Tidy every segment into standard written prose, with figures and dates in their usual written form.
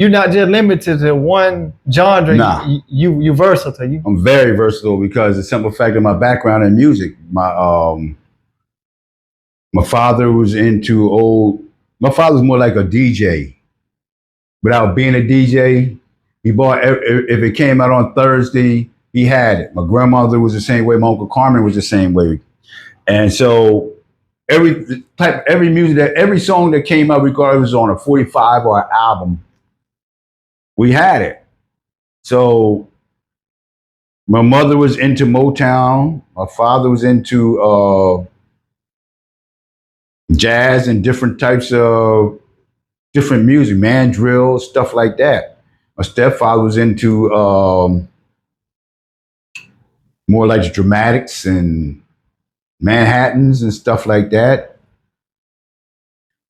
you're not just limited to one genre. Nah. You versatile. I'm very versatile because the simple fact of my background in music. My father was into old. My father was more like a DJ. Without being a DJ, he bought if it came out on Thursday, he had it. My grandmother was the same way. My uncle Carmen was the same way. And so every song that came out, regardless it was on a 45 or an album, we had it. So my mother was into Motown. My father was into jazz and different types of different music, mandrill, stuff like that. My stepfather was into more like the dramatics and Manhattans and stuff like that.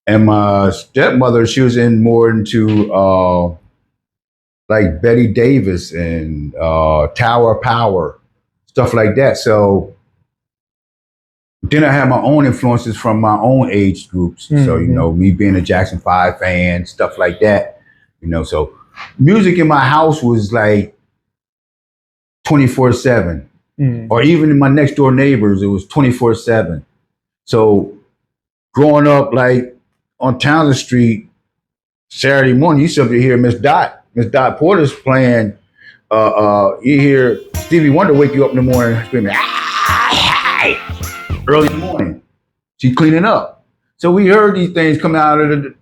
And my stepmother, she was more into like Betty Davis and Tower of Power, stuff like that. So then I had my own influences from my own age groups. Mm-hmm. So, me being a Jackson 5 fan, stuff like that. So music in my house was like 24/7. Mm-hmm. Or even in my next door neighbors, it was 24/7. So growing up like on Townsend Street, Saturday morning, you used to hear Miss Dot Porter's playing. You hear Stevie Wonder wake you up in the morning screaming, early in the morning. She's cleaning up. So we heard these things coming out of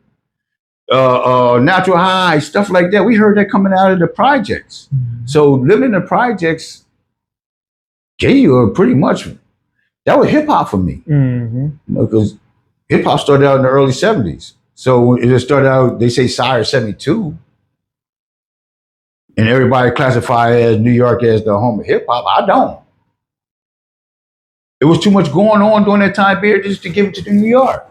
the Natural High, stuff like that. We heard that coming out of the projects. Mm-hmm. So living in the projects gave you pretty much, that was hip hop for me. Mm-hmm. Because hip hop started out in the early 70s. So it started out, they say Sire 72. And everybody classified as New York as the home of hip hop. I don't. It was too much going on during that time period just to give it to New York.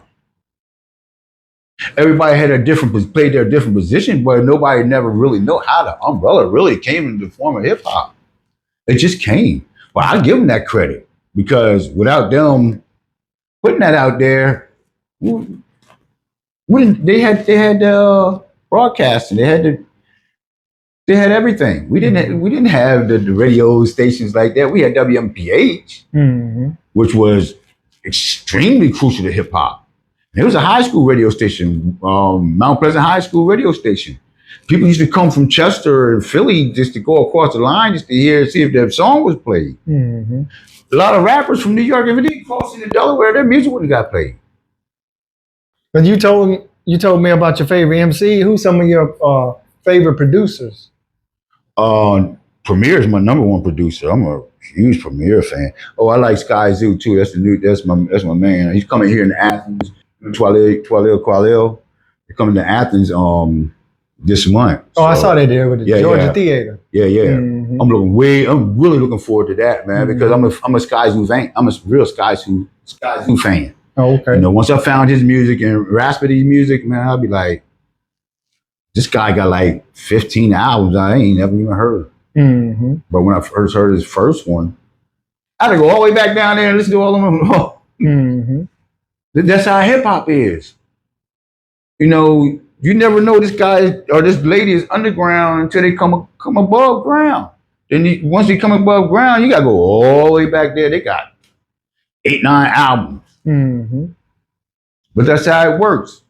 Everybody had played their different position, but nobody never really knew how the umbrella really came in the form of hip hop. It just came. But I give them that credit because without them putting that out there, they had broadcasting, they had everything. We didn't have the radio stations like that. We had WMPH, mm-hmm. which was extremely crucial to hip hop. It was a high school radio station, Mount Pleasant High School radio station. People used to come from Chester and Philly just to go across the line just to see if their song was played. Mm-hmm. A lot of rappers from New York, if they crossed into Delaware, their music wouldn't have got played. But you told me about your favorite MC. Who's some of your favorite producers? Premier is my number one producer. I'm a huge Premier fan. Oh, I like Sky Zoo too. That's my man. He's coming here in Athens. Twalil. They're coming to Athens this month. Oh, so, I saw they there with the Georgia Theater. Yeah. Mm-hmm. I'm really looking forward to that, man, because I'm a Sky Zoo fan. I'm a real Sky Zoo fan. Oh, okay. Once I found his music and Raspity music, man, I'll be like, this guy got like 15 albums I ain't never even heard. Mm-hmm. But when I first heard his first one, I had to go all the way back down there and listen to all of them. Mm-hmm. That's how hip hop is. You never know this guy or this lady is underground until they come above ground. Then once they come above ground, you gotta go all the way back there. They got 8, 9 albums. Mm-hmm. But that's how it works.